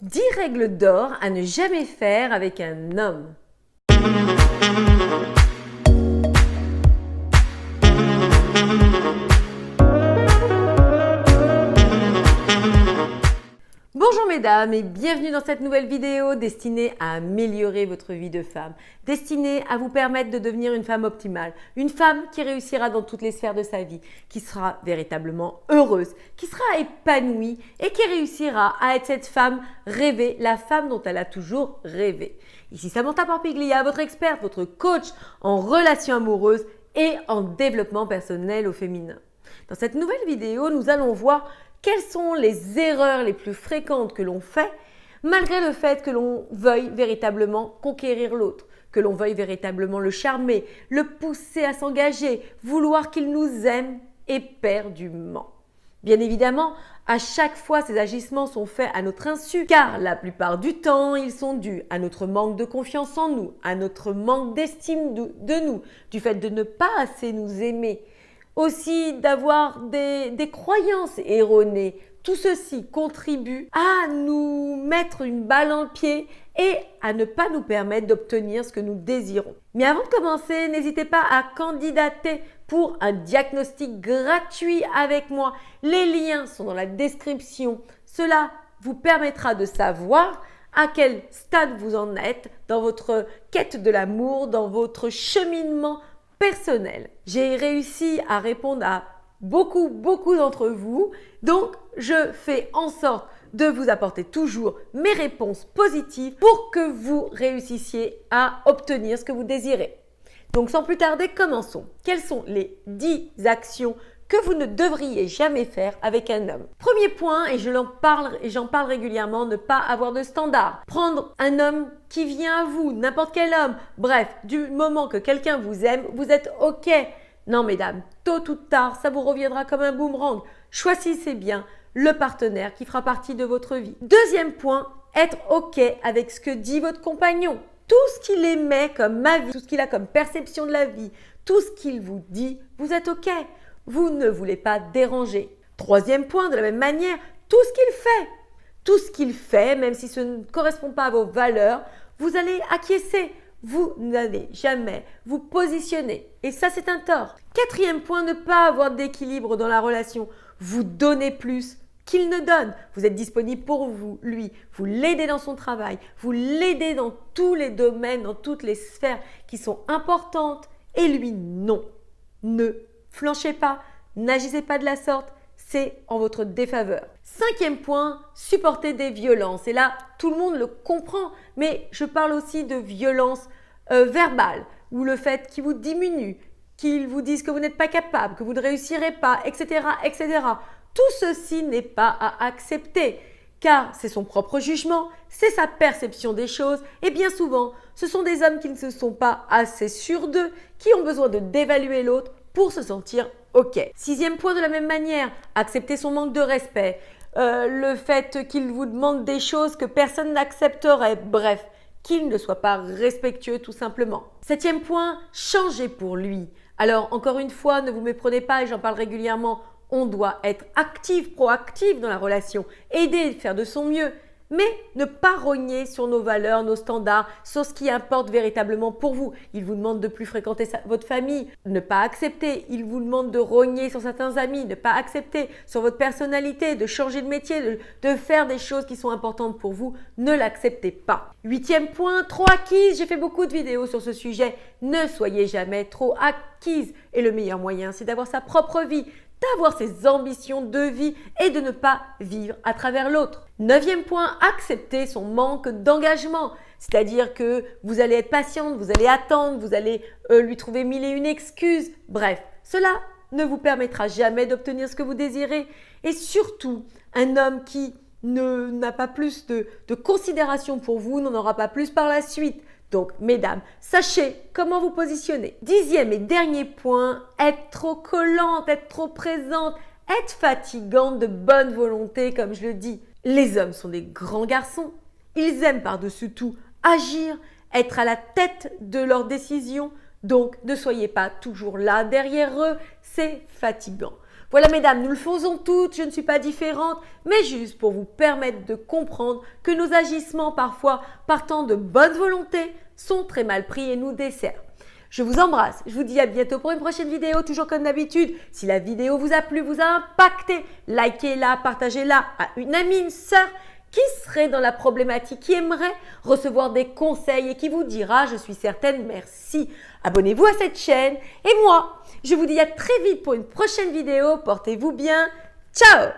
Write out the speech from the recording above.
10 règles d'or à ne jamais faire avec un homme. Bonjour mesdames et bienvenue dans cette nouvelle vidéo destinée à améliorer votre vie de femme, destinée à vous permettre de devenir une femme optimale, une femme qui réussira dans toutes les sphères de sa vie, qui sera véritablement heureuse, qui sera épanouie et qui réussira à être cette femme rêvée, la femme dont elle a toujours rêvé. Ici Samantha Porpiglia, votre experte, votre coach en relations amoureuses et en développement personnel au féminin. Dans cette nouvelle vidéo, nous allons voir quelles sont les erreurs les plus fréquentes que l'on fait malgré le fait que l'on veuille véritablement conquérir l'autre, que l'on veuille véritablement le charmer, le pousser à s'engager, vouloir qu'il nous aime éperdument. Bien évidemment, à chaque fois, ces agissements sont faits à notre insu, car la plupart du temps, ils sont dus à notre manque de confiance en nous, à notre manque d'estime de nous, du fait de ne pas assez nous aimer, aussi d'avoir des croyances erronées. Tout ceci contribue à nous mettre une balle dans le pied et à ne pas nous permettre d'obtenir ce que nous désirons. Mais avant de commencer, n'hésitez pas à candidater pour un diagnostic gratuit avec moi. Les liens sont dans la description. Cela vous permettra de savoir à quel stade vous en êtes dans votre quête de l'amour, dans votre cheminement personnel. J'ai réussi à répondre à beaucoup d'entre vous, donc je fais en sorte de vous apporter toujours mes réponses positives pour que vous réussissiez à obtenir ce que vous désirez. Donc sans plus tarder, commençons. Quelles sont les 10 actions que vous ne devriez jamais faire avec un homme? Premier point, et j'en parle régulièrement, ne pas avoir de standard. Prendre un homme qui vient à vous, n'importe quel homme. Bref, du moment que quelqu'un vous aime, vous êtes OK. Non mesdames, tôt ou tard, ça vous reviendra comme un boomerang. Choisissez bien le partenaire qui fera partie de votre vie. Deuxième point, être OK avec ce que dit votre compagnon. Tout ce qu'il émet comme avis, tout ce qu'il a comme perception de la vie, tout ce qu'il vous dit, vous êtes OK. Vous ne voulez pas déranger. Troisième point, de la même manière, tout ce qu'il fait, même si ce ne correspond pas à vos valeurs, vous allez acquiescer. Vous n'allez jamais vous positionner. Et ça, c'est un tort. Quatrième point, ne pas avoir d'équilibre dans la relation. Vous donnez plus qu'il ne donne. Vous êtes disponible pour lui. Vous l'aidez dans son travail. Vous l'aidez dans tous les domaines, dans toutes les sphères qui sont importantes. Et lui, non. Ne flanchez pas, n'agissez pas de la sorte, c'est en votre défaveur. Cinquième point, supporter des violences. Et là, tout le monde le comprend, mais je parle aussi de violences verbales, ou le fait qu'il vous diminue, qu'il vous dise que vous n'êtes pas capable, que vous ne réussirez pas, etc., etc. Tout ceci n'est pas à accepter, car c'est son propre jugement, c'est sa perception des choses, et bien souvent, ce sont des hommes qui ne se sont pas assez sûrs d'eux, qui ont besoin de dévaluer l'autre pour se sentir OK. Sixième point, de la même manière, accepter son manque de respect, le fait qu'il vous demande des choses que personne n'accepterait, bref, qu'il ne soit pas respectueux tout simplement. Septième point, changer pour lui. Alors encore une fois, ne vous méprenez pas et j'en parle régulièrement, on doit être actif, proactif dans la relation, aider, faire de son mieux. Mais ne pas rogner sur nos valeurs, nos standards, sur ce qui importe véritablement pour vous. Il vous demande de plus fréquenter votre famille, ne pas accepter. Il vous demande de rogner sur certains amis, ne pas accepter. Sur votre personnalité, de changer de métier, de faire des choses qui sont importantes pour vous, ne l'acceptez pas. Huitième point, trop acquise. J'ai fait beaucoup de vidéos sur ce sujet. Ne soyez jamais trop acquise. Et le meilleur moyen, c'est d'avoir sa propre vie, d'avoir ses ambitions de vie et de ne pas vivre à travers l'autre. Neuvième point, accepter son manque d'engagement. C'est-à-dire que vous allez être patiente, vous allez attendre, vous allez lui trouver mille et une excuses. Bref, cela ne vous permettra jamais d'obtenir ce que vous désirez. Et surtout, un homme qui n'a pas plus de considération pour vous n'en aura pas plus par la suite. Donc, mesdames, sachez comment vous positionner. Dixième et dernier point, être trop collante, être trop présente, être fatigante de bonne volonté, comme je le dis. Les hommes sont des grands garçons. Ils aiment par-dessus tout agir, être à la tête de leurs décisions. Donc, ne soyez pas toujours là derrière eux, c'est fatigant. Voilà mesdames, nous le faisons toutes, je ne suis pas différente, mais juste pour vous permettre de comprendre que nos agissements parfois partant de bonne volonté sont très mal pris et nous desservent. Je vous embrasse, je vous dis à bientôt pour une prochaine vidéo, toujours comme d'habitude. Si la vidéo vous a plu, vous a impacté, likez-la, partagez-la à une amie, une sœur qui serait dans la problématique, qui aimerait recevoir des conseils et qui vous dira, je suis certaine, merci. Abonnez-vous à cette chaîne et moi, je vous dis à très vite pour une prochaine vidéo. Portez-vous bien. Ciao!